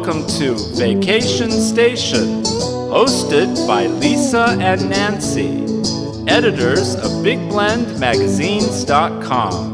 Welcome to Vacation Station, hosted by Lisa and Nancy, editors of BigBlendMagazines.com.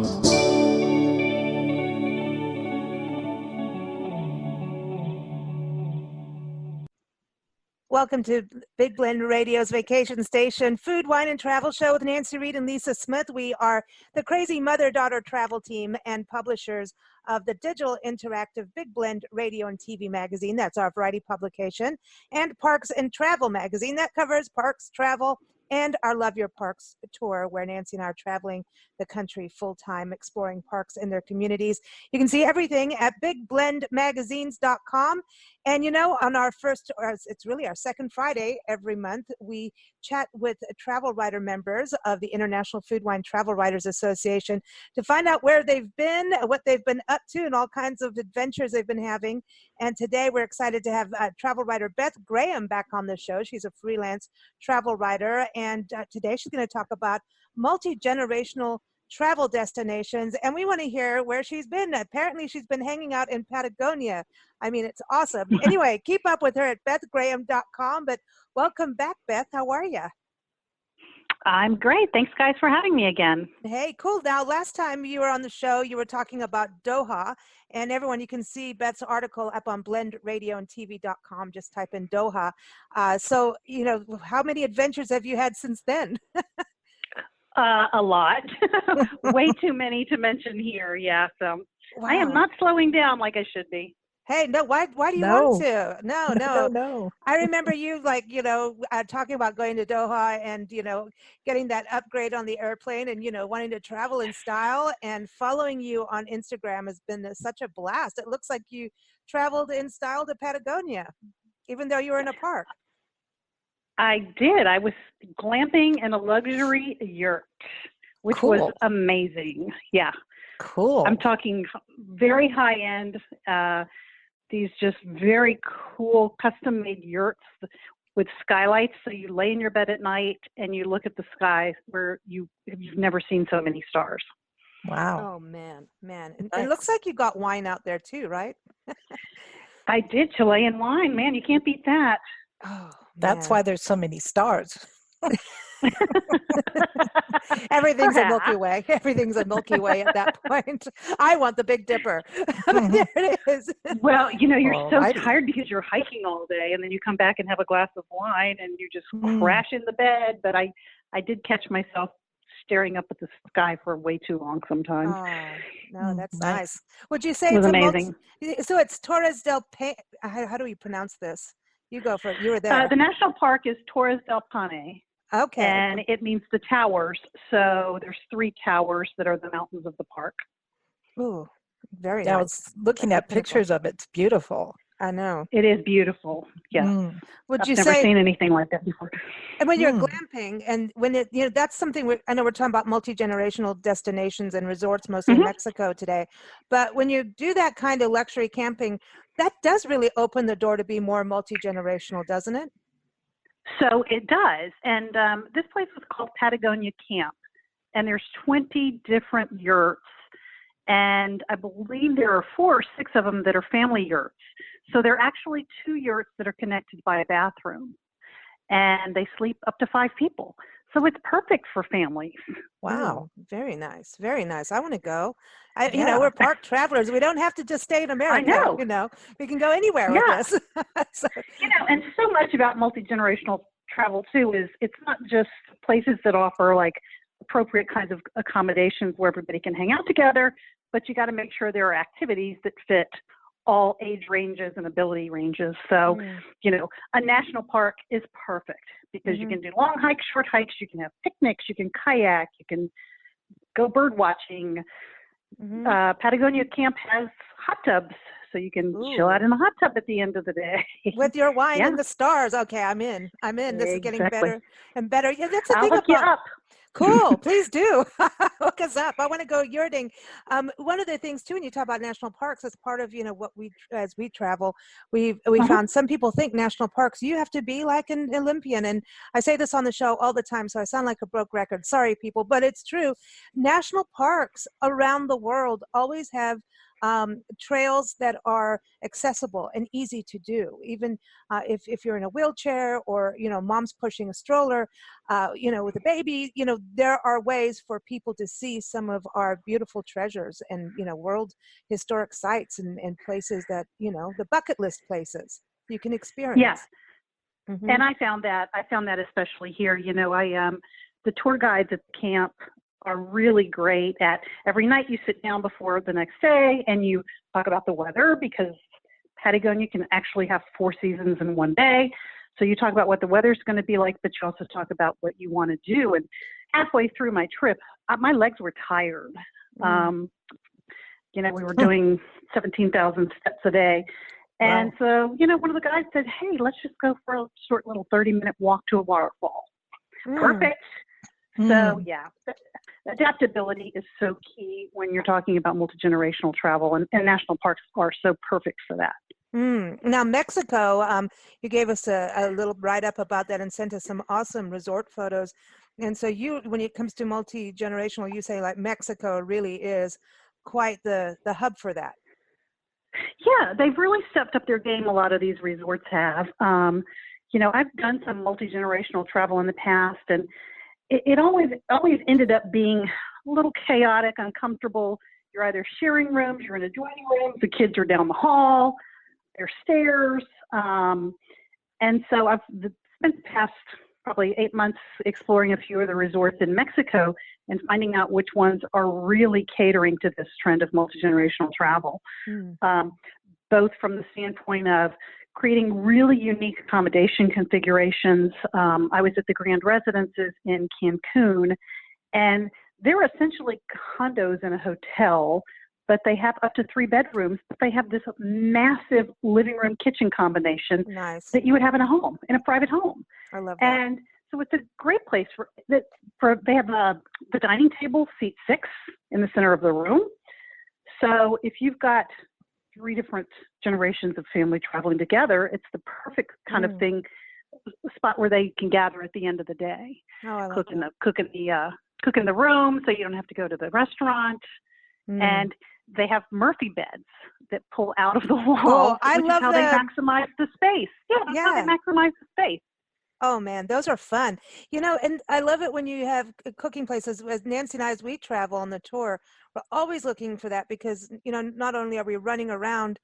Welcome to Big Blend Radio's Vacation Station, food, wine, and travel show with Nancy Reed and Lisa Smith. We are the crazy mother-daughter travel team and publishers of the digital interactive Big Blend Radio and TV magazine. That's our variety publication. And Parks and Travel magazine. That covers parks, travel, and our Love Your Parks tour, where Nancy and I are traveling the country full-time, exploring parks in their communities. You can see everything at bigblendmagazines.com. And you know, on our first, or it's really our second Friday every month, we chat with travel writer members of the International Food Wine Travel Writers Association to find out where they've been, what they've been up to, and all kinds of adventures they've been having. And today we're excited to have travel writer Beth-Graham back on the show. She's a freelance travel writer, and today she's going to talk about multi-generational travel destinations, and we want to hear where she's been. Apparently she's been hanging out in Patagonia. I mean, it's awesome. Anyway, keep up with her at bethgraham.com. But welcome back, Beth. How are you? I'm great. Thanks, guys, for having me again. Hey, cool. Now, last time you were on the show, you were talking about Doha. And everyone, you can see Beth's article up on blendradioandtv.com. Just type in Doha. So, you know, how many adventures have you had since then? A lot. Way too many to mention here. Yeah. So Wow. I am not slowing down like I should be. Hey, no, why do you want to? No. I remember you talking about going to Doha and, getting that upgrade on the airplane and, wanting to travel in style, and following you on Instagram has been such a blast. It looks like you traveled in style to Patagonia, even though you were in a park. I did. I was glamping in a luxury yurt, which was amazing. Yeah. Cool. I'm talking very high end, these just very cool custom-made yurts with skylights. So you lay in your bed at night and you look at the sky where you've never seen so many stars. Wow. Oh, man. And it looks like you got wine out there too, right? I did. Chilean wine. Man, you can't beat that. Oh, that's why there's so many stars. Everything's a Milky Way. Everything's a Milky Way at that point. I want the Big Dipper. There it is. Well, you're so tired because you're hiking all day, and then you come back and have a glass of wine, and you just crash in the bed. But I did catch myself staring up at the sky for way too long sometimes. Oh, no, that's nice. Would you say it was amazing? So it's Torres del Paine. How do we pronounce this? You go for it. You were there. The national park is Torres del Paine. Okay. And it means the towers. So there's 3 towers that are the mountains of the park. Ooh, very nice. I was looking at pictures of it. It's beautiful. I know. It is beautiful. Yeah. Would you I've never say seen anything like that before. And when you're glamping, and when that's something I know we're talking about multi-generational destinations and resorts, mostly in Mexico today. But when you do that kind of luxury camping, that does really open the door to be more multi-generational, doesn't it? So it does. And this place was called Patagonia Camp. And there's 20 different yurts. And I believe there are 4 or 6 of them that are family yurts. So there are actually 2 yurts that are connected by a bathroom. And they sleep up to 5 people. So it's perfect for families. Wow. Very nice. Very nice. I want to go. We're park travelers. We don't have to just stay in America. I know. We can go anywhere with this. And so much about multi-generational travel too is it's not just places that offer like appropriate kinds of accommodations where everybody can hang out together, but you got to make sure there are activities that fit all age ranges and ability ranges. So, a national park is perfect because you can do long hikes, short hikes, you can have picnics, you can kayak, you can go bird watching. Patagonia Camp has hot tubs, so you can chill out in the hot tub at the end of the day. With your wine and the stars. Okay, I'm in. This is getting better and better. Yeah, that's the thing hook you up. Cool. Please do. Hook us up. I want to go yurting. One of the things too, when you talk about national parks, as part of, what as we travel, we found some people think national parks, you have to be like an Olympian. And I say this on the show all the time, so I sound like a broke record. Sorry, people, but it's true. National parks around the world always have trails that are accessible and easy to do. Even if you're in a wheelchair, or mom's pushing a stroller, with a baby, there are ways for people to see some of our beautiful treasures and world historic sites and places that the bucket list places you can experience. Yeah. Mm-hmm. And I found that especially here, the tour guides at the camp are really great at every night you sit down before the next day and you talk about the weather, because Patagonia can actually have 4 seasons in one day. So you talk about what the weather's going to be like, but you also talk about what you want to do. And halfway through my trip, my legs were tired. We were doing 17,000 steps a day. And so, one of the guys said, hey, let's just go for a short little 30-minute walk to a waterfall. Perfect. So, yeah, adaptability is so key when you're talking about multi-generational travel, and national parks are so perfect for that. Now, Mexico, you gave us a little write-up about that and sent us some awesome resort photos. And so when it comes to multi-generational, you say like Mexico really is quite the hub for that. Yeah, they've really stepped up their game. A lot of these resorts have. I've done some multi-generational travel in the past, and it always ended up being a little chaotic, uncomfortable. You're either sharing rooms, you're in adjoining rooms, the kids are down the hall, there's stairs. And so I've spent the past probably 8 months exploring a few of the resorts in Mexico and finding out which ones are really catering to this trend of multi-generational travel, both from the standpoint of creating really unique accommodation configurations. I was at the Grand Residences in Cancun, and they're essentially condos in a hotel, but they have up to 3 bedrooms, but they have this massive living room kitchen combination that you would have in a private home. I love that. And so it's a great place they have the dining table, seat 6 in the center of the room. So if you've got 3 different generations of family traveling together, it's the perfect kind of thing, spot where they can gather at the end of the day. Oh, I love cook in the room, so you don't have to go to the restaurant. And they have Murphy beds that pull out of the wall, which is how they maximize the space. Yeah, that's how they maximize the space. Oh man, those are fun. And I love it when you have cooking places. As Nancy and I, as we travel on the tour, we're always looking for that, because, not only are we running around,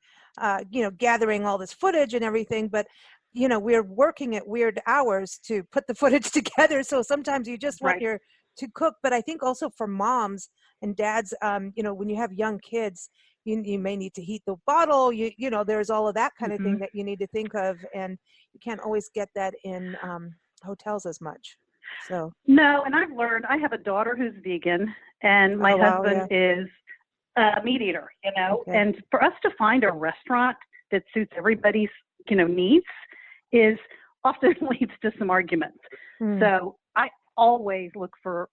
gathering all this footage and everything, but, we're working at weird hours to put the footage together. So sometimes you just want to cook. But I think also for moms and dads, when you have young kids, you may need to heat the bottle, there's all of that kind of thing that you need to think of, and you can't always get that in hotels as much. So no, and I've learned, I have a daughter who's vegan, and my husband is a meat eater, and for us to find a restaurant that suits everybody's, needs is often leads to some arguments. So I always look for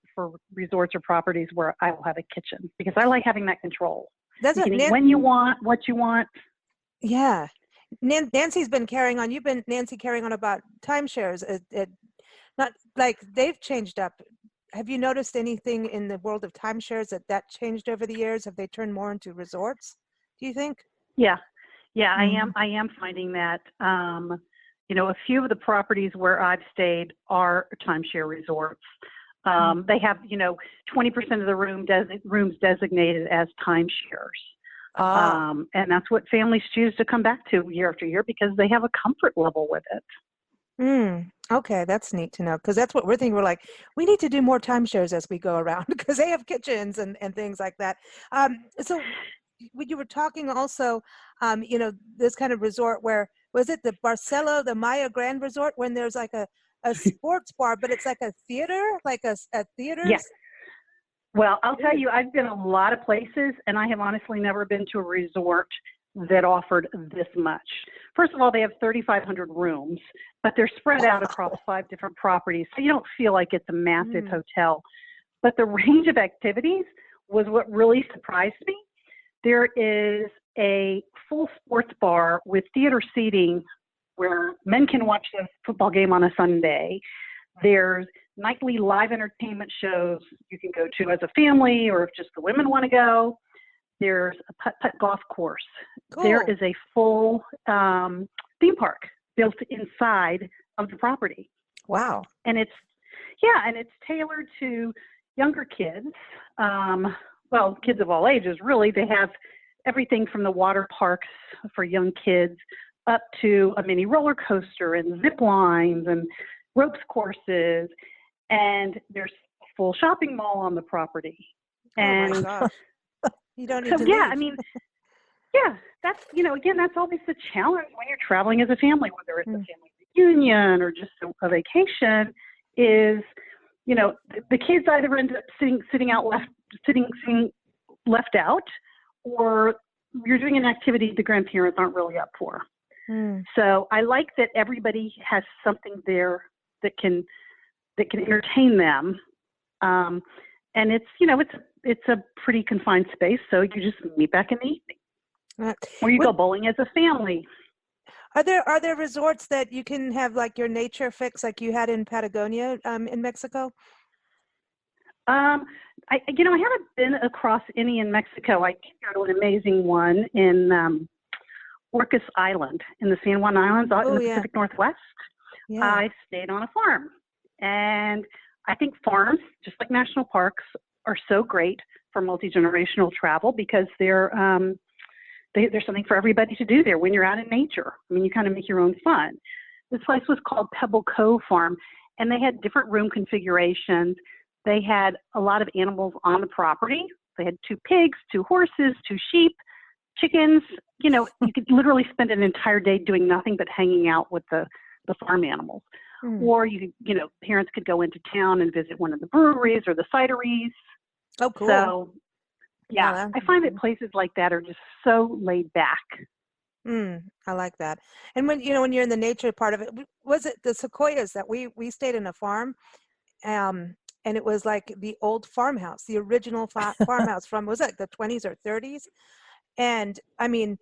resorts or properties where I will have a kitchen, because I like having that control. You can eat when you want, what you want. Yeah. Nancy's been carrying on. You've been, Nancy, carrying on about timeshares. Not like they've changed up. Have you noticed anything in the world of timeshares that changed over the years? Have they turned more into resorts, do you think? Yeah. I am finding that. A few of the properties where I've stayed are timeshare resorts. They have, 20% of the rooms designated as timeshares. And that's what families choose to come back to year after year, because they have a comfort level with it. Okay, that's neat to know, because that's what we're thinking. We're like, we need to do more timeshares as we go around, because they have kitchens and things like that. So when you were talking also, this kind of resort where, was it the Barcelo, the Maya Grand Resort, when there's like a sports bar, but it's like a theater, like a theater? Yes. Well, I'll tell you, I've been a lot of places, and I have honestly never been to a resort that offered this much. First of all, they have 3,500 rooms, but they're spread out across 5 different properties, so you don't feel like it's a massive hotel. But the range of activities was what really surprised me. There is a full sports bar with theater seating where men can watch the football game on a Sunday. There's nightly live entertainment shows you can go to as a family, or if just the women want to go. There's a putt-putt golf course. Cool. There is a full theme park built inside of the property. Wow. And it's tailored to younger kids. Kids of all ages, really. They have everything from the water parks for young kids up to a mini roller coaster and zip lines and ropes courses. And there's a full shopping mall on the property. And oh my gosh. You don't need so, to yeah, leave. I mean, yeah, that's, again, that's always the challenge when you're traveling as a family, whether it's a family reunion or just a vacation, is, the kids either end up sitting left out, or you're doing an activity the grandparents aren't really up for. So I like that everybody has something there that can entertain them. And it's a pretty confined space, so you just meet back in the evening. Or you go bowling as a family. Are there resorts that you can have like your nature fix like you had in Patagonia in Mexico? I haven't been across any in Mexico. I did go to an amazing one in Orcas Island in the San Juan Islands in the Pacific Northwest. Yeah. I stayed on a farm, and I think farms, just like national parks, are so great for multi-generational travel because there's something for everybody to do there when you're out in nature. I mean, you kind of make your own fun. This place was called Pebble Cove Farm, and they had different room configurations. They had a lot of animals on the property. They had 2 pigs, 2 horses, 2 sheep, chickens. You could literally spend an entire day doing nothing but hanging out with the farm animals. Or parents could go into town and visit one of the breweries or the cideries. Oh, cool. So, yeah, I find that places like that are just so laid back. I like that. And when you're in the nature part of it, was it the sequoias that we stayed in a farm, and it was like the old farmhouse, the original farmhouse from, was it the 20s or 30s? And I mean,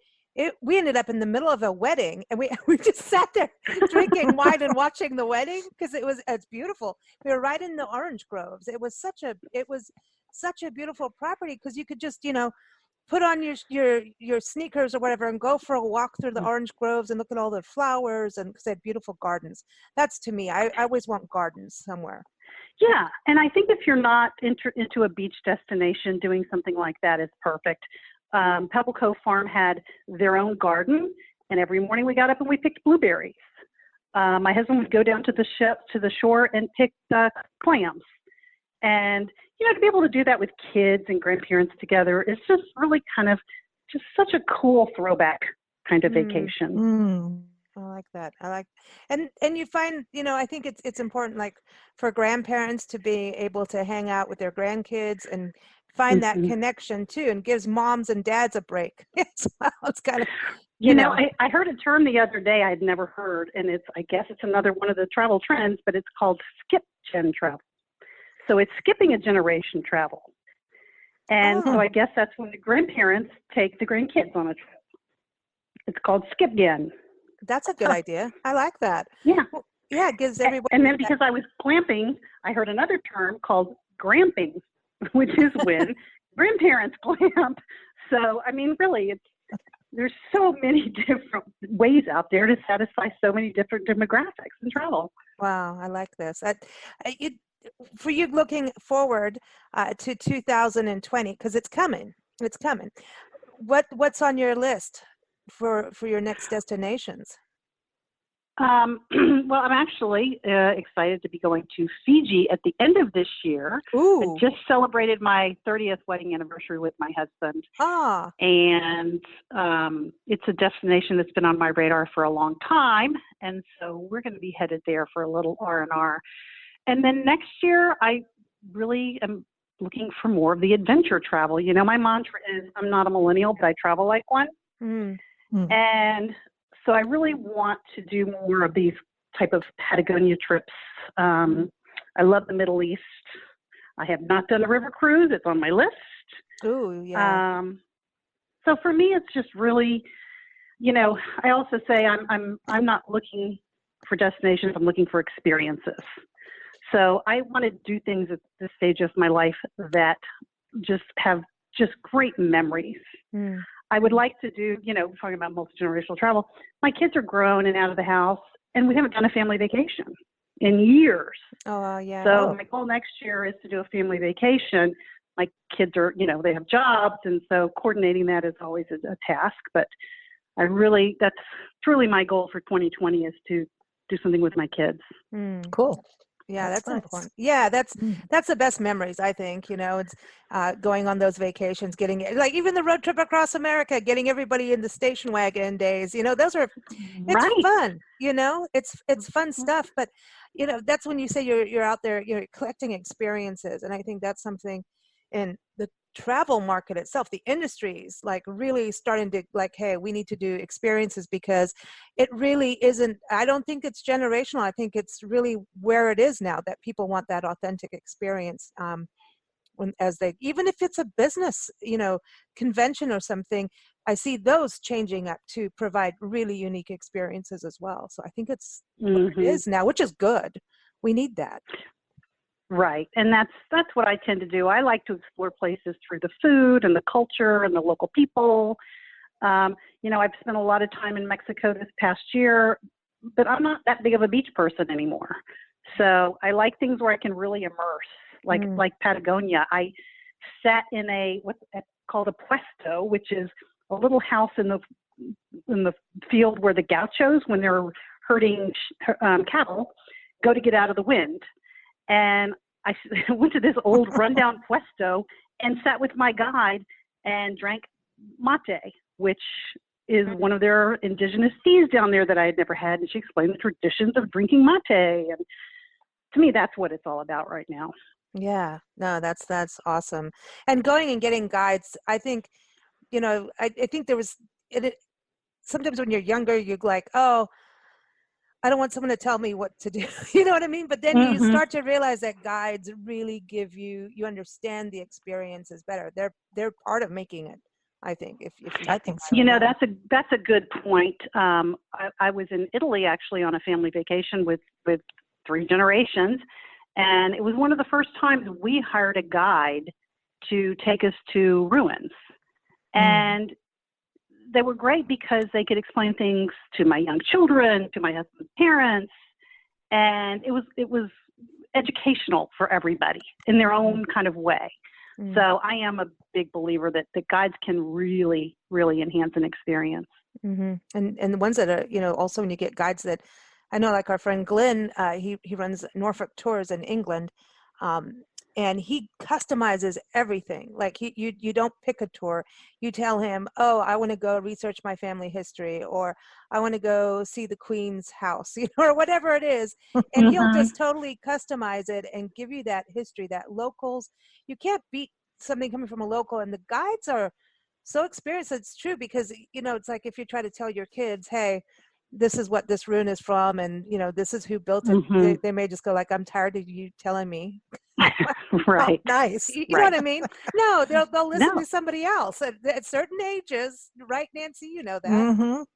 we ended up in the middle of a wedding, and we just sat there drinking wine and watching the wedding because it's beautiful. We were right in the orange groves. It was such a beautiful property because you could just put on your sneakers or whatever and go for a walk through the orange groves and look at all the flowers, and because they had beautiful gardens. That's, to me, I always want gardens somewhere. Yeah, and I think if you're not into a beach destination, doing something like that is perfect. Pebble Cove Farm had their own garden, and every morning we got up and we picked blueberries. My husband would go down to the shore and pick clams. And, to be able to do that with kids and grandparents together is just really kind of just such a cool throwback kind of vacation. I like that. And you find, I think it's important, like for grandparents to be able to hang out with their grandkids and find that connection too, and gives moms and dads a break. It's kind of, I heard a term the other day I had never heard, and I guess it's another one of the travel trends, but it's called skip gen travel. So it's skipping a generation travel. And so I guess that's when the grandparents take the grandkids on a trip. It's called skip gen. That's a good idea. I like that. Yeah. Well, yeah, it gives everybody. And then because I was glamping, I heard another term called gramping, which is when grandparents glamp. So, I mean, really, there's so many different ways out there to satisfy so many different demographics in travel. Wow, I like this. For you looking forward to 2020, because it's coming. What's on your list for your next destinations? Well, I'm actually excited to be going to Fiji at the end of this year. Ooh. I just celebrated my 30th wedding anniversary with my husband. And it's a destination that's been on my radar for a long time. And so we're going to be headed there for a little R&R. And then next year, I really am looking for more of the adventure travel. My mantra is I'm not a millennial, but I travel like one. And so I really want to do more of these type of Patagonia trips. I love the Middle East. I have not done a river cruise. It's on my list. Ooh, yeah. So for me, it's just really, I also say I'm not looking for destinations. I'm looking for experiences. So I want to do things at this stage of my life that just have just great memories. Mm. I would like to do, talking about multi-generational travel, my kids are grown and out of the house, and we haven't done a family vacation in years. Oh, yeah. So my goal next year is to do a family vacation. My kids are, they have jobs, and so coordinating that is always a task. But that's truly my goal for 2020 is to do something with my kids. Mm. Cool. Yeah, that's nice. important. Yeah, that's Mm. the best memories, I think. It's going on those vacations, getting like even the road trip across America, getting everybody in the station wagon days. Those are it's Right. fun. It's fun stuff. But that's when you say you're out there, you're collecting experiences, and I think that's something in the travel market itself, the industries like really starting to like, hey, we need to do experiences because it really isn't, I don't think it's generational. I think it's really where it is now that people want that authentic experience. Even if it's a business, convention or something, I see those changing up to provide really unique experiences as well. So I think it's what it is now, which is good. We need that. Right. And that's what I tend to do. I like to explore places through the food and the culture and the local people. I've spent a lot of time in Mexico this past year, but I'm not that big of a beach person anymore. So I like things where I can really immerse, like Patagonia. I sat in what's called a puesto, which is a little house in the field where the gauchos, when they're herding cattle, go to get out of the wind. And I went to this old rundown puesto and sat with my guide and drank mate, which is one of their indigenous teas down there that I had never had. And she explained the traditions of drinking mate. And to me, that's what it's all about right now. Yeah, no, that's awesome. And going and getting guides, I think, I think there was, sometimes when you're younger, you're like, oh, I don't want someone to tell me what to do. You know what I mean? But then you start to realize that guides really give you understand the experiences better. They're part of making it, I think. If I think so. That's a good point. I was in Italy actually on a family vacation with 3 generations, and it was one of the first times we hired a guide to take us to ruins. And they were great because they could explain things to my young children, to my husband's parents, and it was educational for everybty in their own kind of way. So I am a big believer that guides can really, really enhance an experience. And the ones that are, also when you get guides that, I know like our friend Glenn, he runs Norfolk Tours in England, and he customizes everything. Like you don't pick a tour. You tell him, oh, I want to go research my family history, or I want to go see the Queen's house, or whatever it is. And he'll just totally customize it and give you that history, that locals. You can't beat something coming from a local, and the guides are so experienced. It's true because, it's like if you try to tell your kids, hey, this is what this ruin is from, and this is who built it. They may just go like, I'm tired of you telling me. Right. Oh, nice. You know what I mean? No, they'll listen to somebody else at certain ages, right, Nancy? You know that.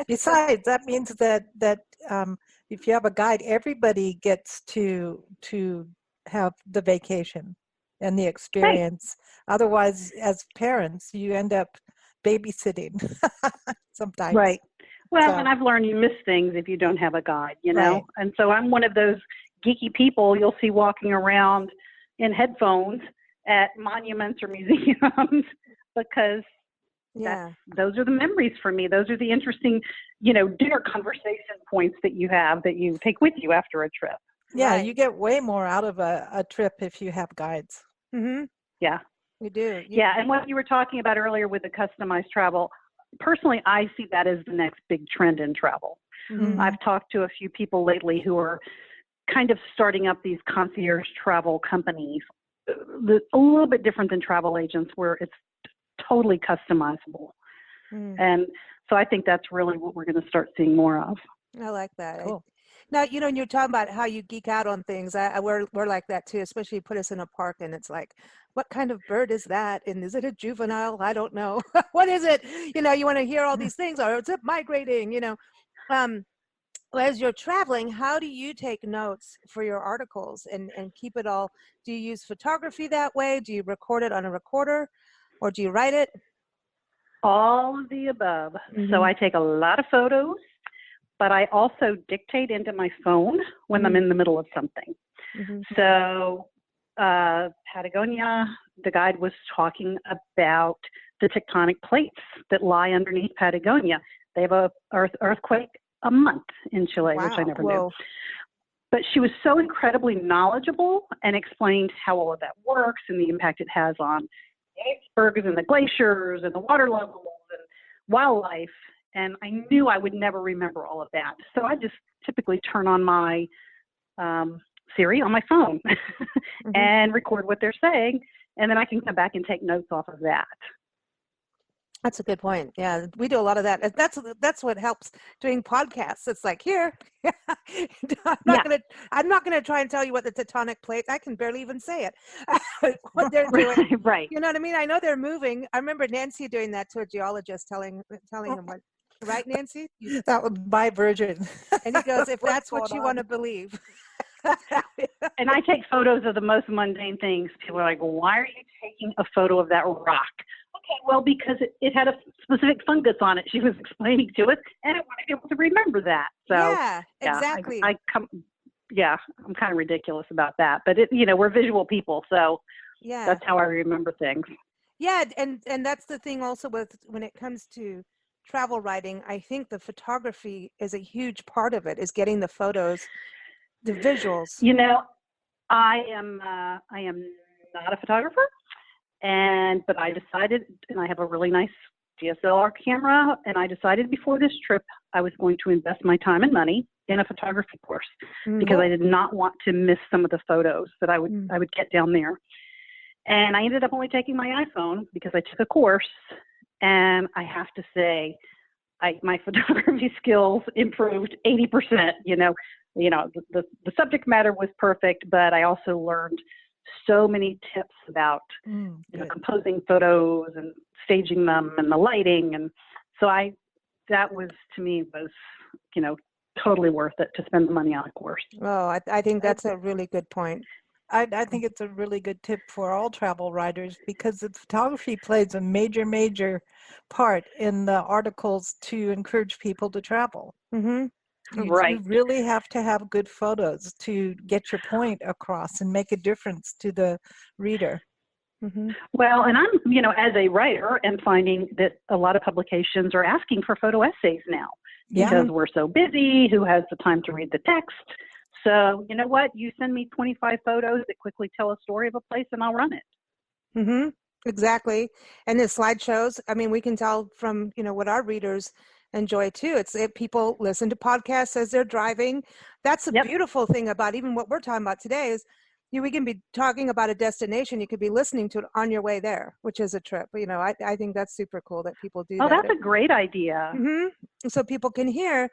Besides, that means that if you have a guide, everybody gets to have the vacation and the experience. Right. Otherwise, as parents, you end up babysitting sometimes. Right. Well, and I've learned you miss things if you don't have a guide, Right. And so I'm one of those geeky people you'll see walking around in headphones at monuments or museums because those are the memories for me. Those are the interesting, dinner conversation points that you have that you take with you after a trip. Yeah, you get way more out of a trip if you have guides. Yeah. You do. And what you were talking about earlier with the customized travel, personally, I see that as the next big trend in travel. I've talked to a few people lately who are kind of starting up these concierge travel companies, a little bit different than travel agents where it's totally customizable. And so I think that's really what we're going to start seeing more of. I like that. Cool. Now, and you're talking about how you geek out on things. We're like that too, especially you put us in a park and it's like, what kind of bird is that? And is it a juvenile? I don't know. What is it? You want to hear all these things, or is it migrating? as you're traveling, how do you take notes for your articles and keep it all? Do you use photography that way? Do you record it on a recorder, or do you write it? All of the above. Mhm. So I take a lot of photos, but I also dictate into my phone when I'm in the middle of something. Mhm. So Patagonia, the guide was talking about the tectonic plates that lie underneath Patagonia. They have a earthquake a month in Chile, which I Wow. never Whoa. knew. But she was so incredibly knowledgeable and explained how all of that works and the impact it has on the icebergs and the glaciers and the water levels and wildlife. And I knew I would never remember all of that. So I just typically turn on my Siri on my phone and record what they're saying. And then I can come back and take notes off of that. That's a good point. Yeah, we do a lot of that. That's what helps doing podcasts. It's like, here, I'm not gonna try and tell you what the tectonic plates. I can barely even say it. What they're doing. Right. You know what I mean? I know they're moving. I remember Nancy doing that to a geologist, telling him what. Right, Nancy? That was my version. And he goes, if What's that's what going you on? want to believe. And I take photos of the most mundane things. People are like, why are you taking a photo of that rock? Okay, well, because it had a specific fungus on it. She was explaining to us, and I want to be able to remember that. So Yeah, exactly. I'm kind of ridiculous about that. But we're visual people, so Yeah. that's how I remember things. Yeah, and that's the thing also with when it comes to travel writing. I think the photography is a huge part of it, is getting the photos, the visuals. I am not a photographer, but I decided, and I have a really nice DSLR camera, and I decided before this trip I was going to invest my time and money in a photography course because I did not want to miss some of the photos that I would get down there. And I ended up only taking my iPhone because I took a course, and I have to say, my photography skills improved 80%. The subject matter was perfect, but I also learned so many tips about composing photos and staging them and the lighting, and so that was, to me, was totally worth it to spend the money on a course. Oh, I think that's a really good point. I think it's a really good tip for all travel writers, because the photography plays a major part in the articles to encourage people to travel. Mm-hmm. Right. You really have to have good photos to get your point across and make a difference to the reader. Mm-hmm. Well, and I'm, as a writer, am finding that a lot of publications are asking for photo essays now because we're so busy. Who has the time to read the text? So, you know what? You send me 25 photos that quickly tell a story of a place, and I'll run it. Mm-hmm. Exactly. And the slideshows, I mean, we can tell from, what our readers enjoy too. It's if people listen to podcasts as they're driving. That's the beautiful thing about even what we're talking about today is we can be talking about a destination. You could be listening to it on your way there, which is a trip. I think that's super cool that people do that. Oh, that's a great idea. Mm-hmm. So people can hear,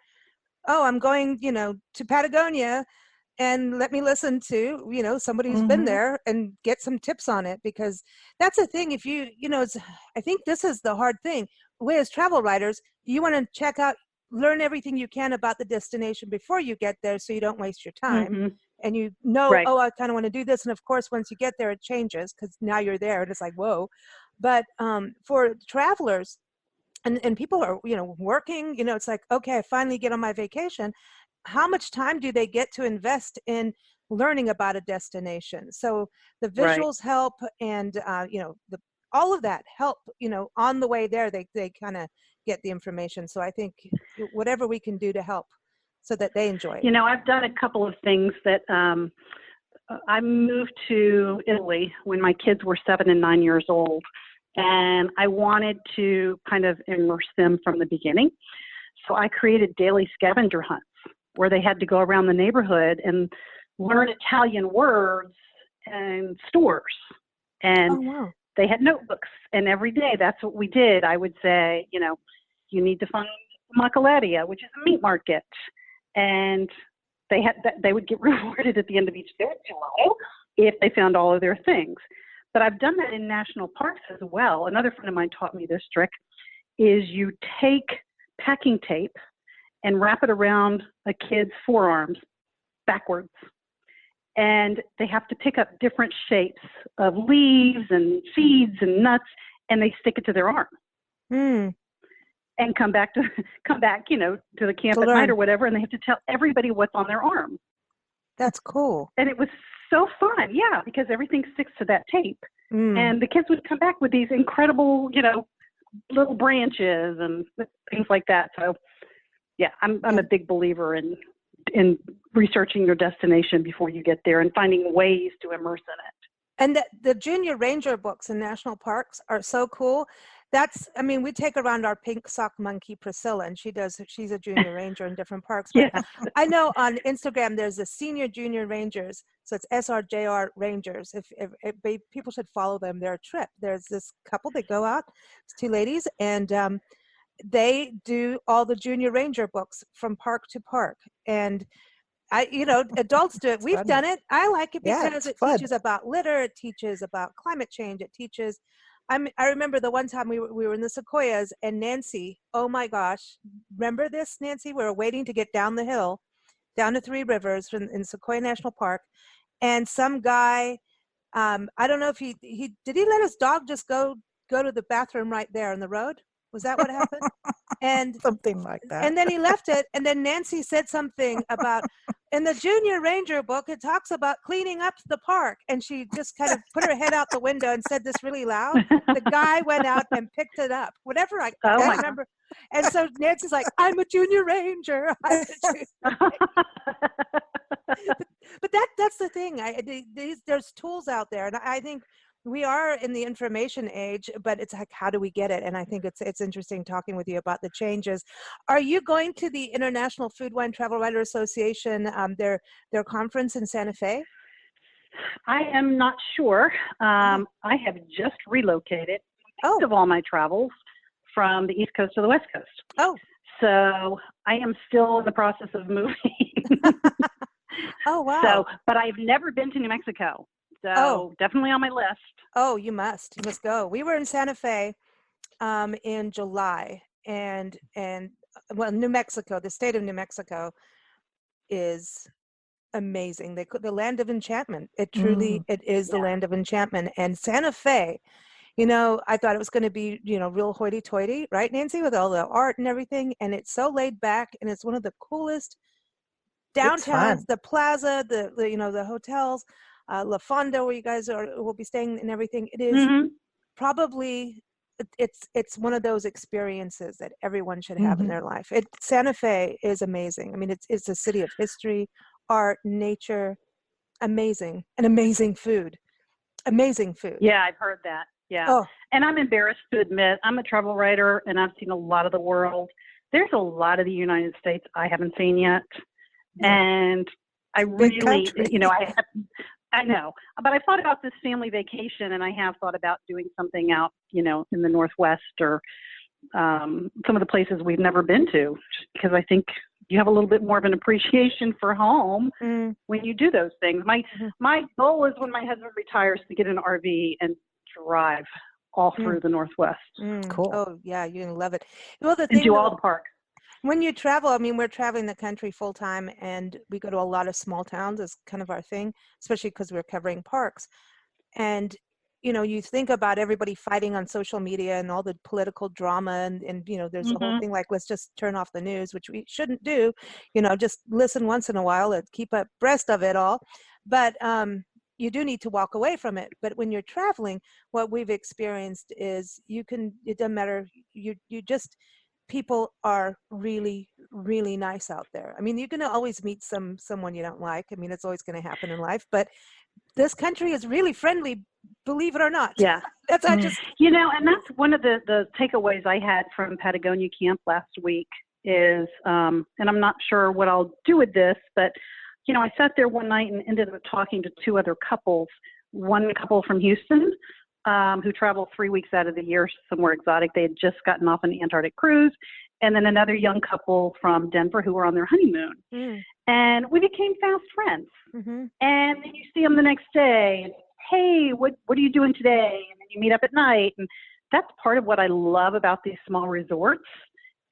oh, I'm going, to Patagonia, and let me listen to, somebody who's been there and get some tips on it, because that's the thing. If I think this is the hard thing. We as travel writers, you want to learn everything you can about the destination before you get there, so you don't waste your time. And oh, I kind of want to do this. And of course, once you get there, it changes because now you're there and it's like, whoa. But for travelers, and people are, working, it's like, okay, I finally get on my vacation. How much time do they get to invest in learning about a destination? So the visuals help, and all of that help. On the way there, they kind of get the information. So I think whatever we can do to help, so that they enjoy it. I've done a couple of things that I moved to Italy when my kids were 7 and 9 years old, and I wanted to kind of immerse them from the beginning. So I created daily scavenger hunts where they had to go around the neighborhood and learn Italian words and stores. And they had notebooks, and every day that's what we did. I would say, you need to find Macaladia, which is a meat market. And they would get rewarded at the end of each day if they found all of their things. But I've done that in national parks as well. Another friend of mine taught me this trick: is you take packing tape and wrap it around a kid's forearms backwards. And they have to pick up different shapes of leaves and seeds and nuts, and they stick it to their arm. And come back, to the camp at night or whatever, and they have to tell everybody what's on their arm. That's cool. And it was so fun, yeah, because everything sticks to that tape. And the kids would come back with these incredible, little branches and things like that. So, yeah, I'm a big believer in researching your destination before you get there and finding ways to immerse in it. And the junior ranger books in national parks are so cool. We take around our pink sock monkey, Priscilla, and she's a junior ranger in different parks. But Yeah. I know on Instagram, there's the senior junior rangers. So it's SRJR Rangers. If people should follow them, they're a trip. There's this couple that go out, it's two ladies, and they do all the junior ranger books from park to park. And adults do it. We've done it. I like it because it teaches about litter. It teaches about climate change. It teaches. I remember the one time we were in the Sequoias, and Nancy, oh my gosh, remember this, Nancy? We were waiting to get down the hill, down to Three Rivers in Sequoia National Park, and some guy, I don't know if he did he let his dog just go to the bathroom right there on the road? Was that what happened? And something like that. And then he left it, and then Nancy said something about, in the Junior Ranger book, it talks about cleaning up the park, and she just kind of put her head out the window and said this really loud. The guy went out and picked it up. Whatever I remember. And so Nancy's like, I'm a Junior Ranger. But that's the thing. There's tools out there, and I think we are in the information age, but it's like, how do we get it? And I think it's interesting talking with you about the changes. Are you going to the International Food, Wine, Travel Writer Association, their conference in Santa Fe? I am not sure. I have just relocated most of all my travels from the East Coast to the West Coast. Oh. So I am still in the process of moving. Oh, wow. So, but I've never been to New Mexico. So definitely on my list. Oh, you must go. We were in Santa Fe in July, and New Mexico, the state of New Mexico is amazing. The land of enchantment. It truly, it is the land of enchantment. And Santa Fe, I thought it was going to be, real hoity-toity, right, Nancy, with all the art and everything. And it's so laid back, and it's one of the coolest downtowns, the plaza, the hotels. La Fonda, where you guys will be staying and everything. It is probably, it's one of those experiences that everyone should have in their life. Santa Fe is amazing. I mean, it's a city of history, art, nature, amazing food. Amazing food. Yeah, I've heard that. Yeah. Oh. And I'm embarrassed to admit, I'm a travel writer, and I've seen a lot of the world. There's a lot of the United States I haven't seen yet. And I really, I know, but I thought about this family vacation, and I have thought about doing something out, in the Northwest or some of the places we've never been to, just because I think you have a little bit more of an appreciation for home when you do those things. My goal is when my husband retires to get an RV and drive all through the Northwest. Cool. Oh yeah, you're gonna love it. Well, the thing and do all the parks. When you travel, we're traveling the country full time, and we go to a lot of small towns as kind of our thing, especially because we're covering parks. And, you think about everybody fighting on social media and all the political drama, and there's a whole thing like, let's just turn off the news, which we shouldn't do, just listen once in a while and keep abreast of it all. But you do need to walk away from it. But when you're traveling, what we've experienced is it doesn't matter, people are really, really nice out there. You're going to always meet someone you don't like. It's always going to happen in life. But this country is really friendly, believe it or not. Yeah. That's and that's one of the takeaways I had from Patagonia Camp last week is, and I'm not sure what I'll do with this, but, I sat there one night and ended up talking to two other couples. One couple from Houston, who travel 3 weeks out of the year somewhere exotic. They had just gotten off an Antarctic cruise. And then another young couple from Denver who were on their honeymoon. And we became fast friends. And then you see them the next day. And, hey, what are you doing today? And then you meet up at night. And that's part of what I love about these small resorts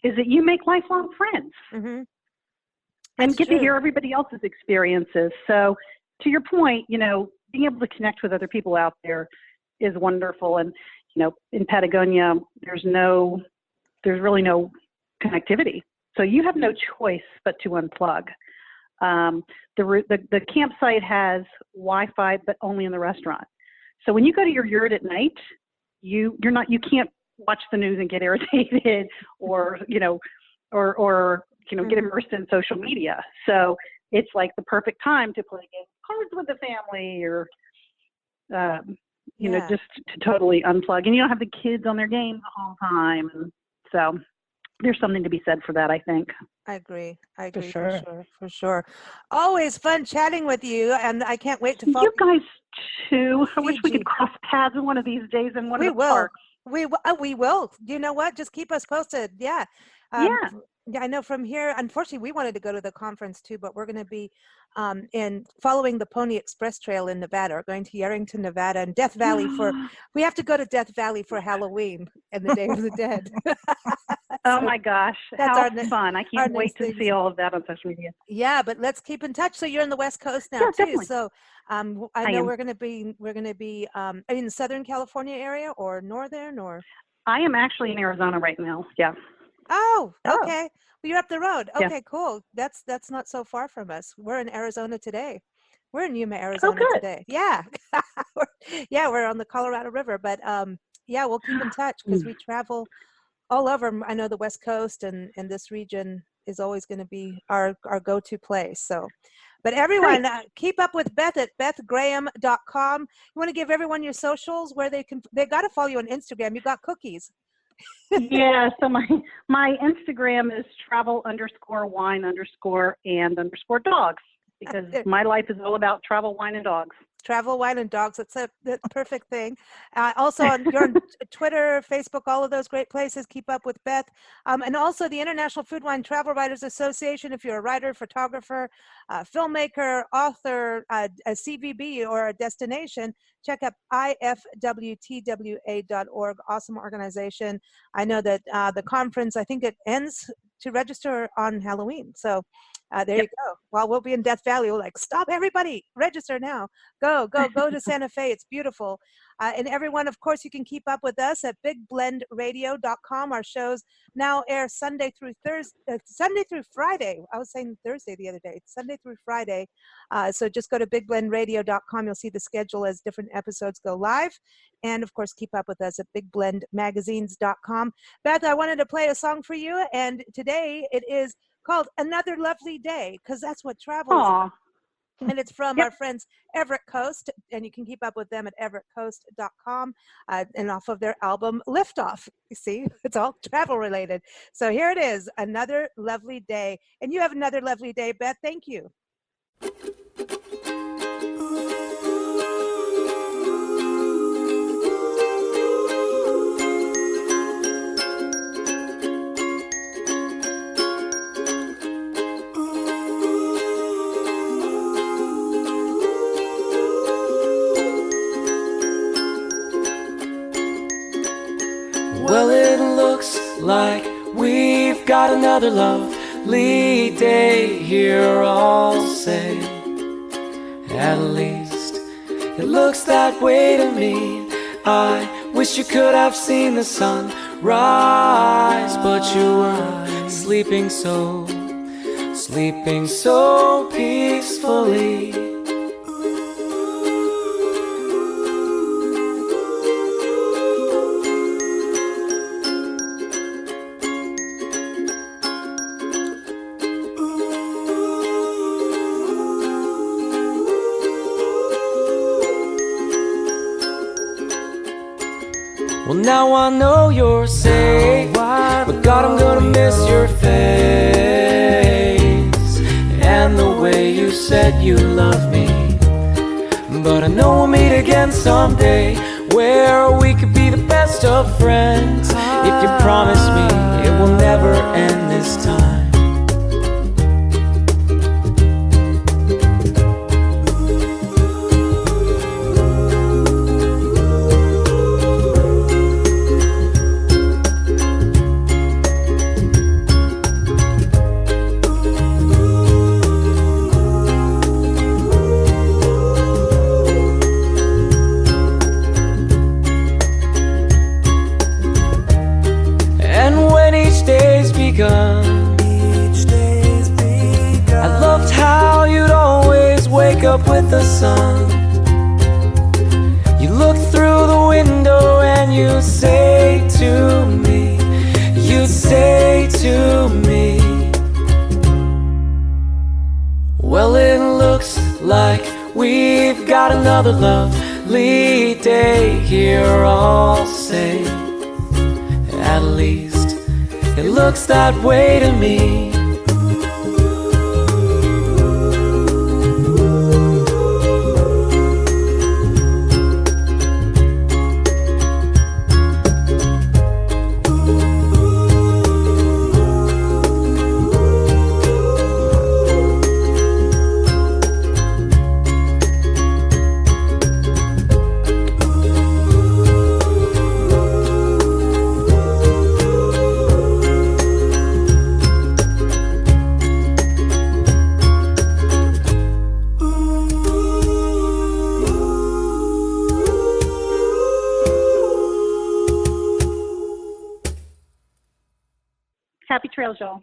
is that you make lifelong friends Mm-hmm. and That's get to true. hear everybody else's experiences. So to your point, being able to connect with other people out there is wonderful. And, in Patagonia, there's really no connectivity. So you have no choice but to unplug. The campsite has Wi-Fi, but only in the restaurant. So when you go to your yurt at night, you can't watch the news and get irritated or get immersed in social media. So it's like the perfect time to play games, cards with the family, or just to totally unplug. And you don't have the kids on their games the whole time. And so there's something to be said for that, I think. I agree for sure. sure. Always fun chatting with you, and I can't wait to follow You guys too. I wish we Fiji. could cross paths one of these days in one We of the will. parks. We will. You know what? Just keep us posted. Yeah. Yeah. Yeah, I know from here, unfortunately, we wanted to go to the conference too, but we're going to be in following the Pony Express Trail in Nevada, or going to Yarrington, Nevada, and Death Valley we have to go to Death Valley for Halloween and the Day of the Dead. Oh my gosh, that's how our fun. I can't wait next to thing. see all of that on social media. Yeah, but let's keep in touch. So you're in the West Coast now Yeah, too. definitely. So I know am. we're going to be in the Southern California area or Northern or. I am actually in Arizona right now. Yeah. Oh, Oh. okay. Well, you're up the road. Yeah. Okay, cool. That's not so far from us. We're in Arizona today. We're in Yuma, Arizona good. today. Yeah. We're on the Colorado River, but we'll keep in touch because we travel all over. I know the West Coast and this region is always going to be our go-to place. So, but everyone, keep up with Beth at Beth-Graham.com. You want to give everyone your socials where they got to follow you on Instagram. You got cookies. Yeah, so my Instagram is travel_wine_and_dogs, because my life is all about travel, wine, and dogs. Travel, wine, and dogs. That's the perfect thing. Also, you're on Twitter, Facebook, all of those great places. Keep up with Beth. And also the International Food Wine Travel Writers Association. If you're a writer, photographer, filmmaker, author, a CVB, or a destination, check out ifwtwa.org. Awesome organization. I know that the conference, I think it ends to register on Halloween. So there you go. Well, we'll be in Death Valley. We're like, stop, everybody, register now. Go to Santa Fe. It's beautiful. And everyone, of course, you can keep up with us at bigblendradio.com. Our shows now air Sunday through Friday. I was saying Thursday the other day. It's Sunday through Friday. So just go to bigblendradio.com. You'll see the schedule as different episodes go live. And, of course, keep up with us at bigblendmagazines.com. Beth, I wanted to play a song for you. And today it is called Another Lovely Day, because that's what travel is about. And it's from our friends Everett Coast, and you can keep up with them at everettcoast.com and off of their album Liftoff. You see, it's all travel related. So here it is, Another Lovely Day. And you have another lovely day, Beth. Thank you. Well, it looks like we've got another lovely day here, I'll say. At least it looks that way to me. I wish you could have seen the sun rise, but you were sleeping so peacefully. Well, now I know you're safe, but God, I'm gonna miss your face and the way you said you love me. But I know we'll meet again someday, where we could be the best of friends. If you promise me it will never end this time. up with the sun. You look through the window and you say to me, you say to me, well, it looks like we've got another lovely day here, I'll say. At least it looks that way to me. Happy trails, y'all.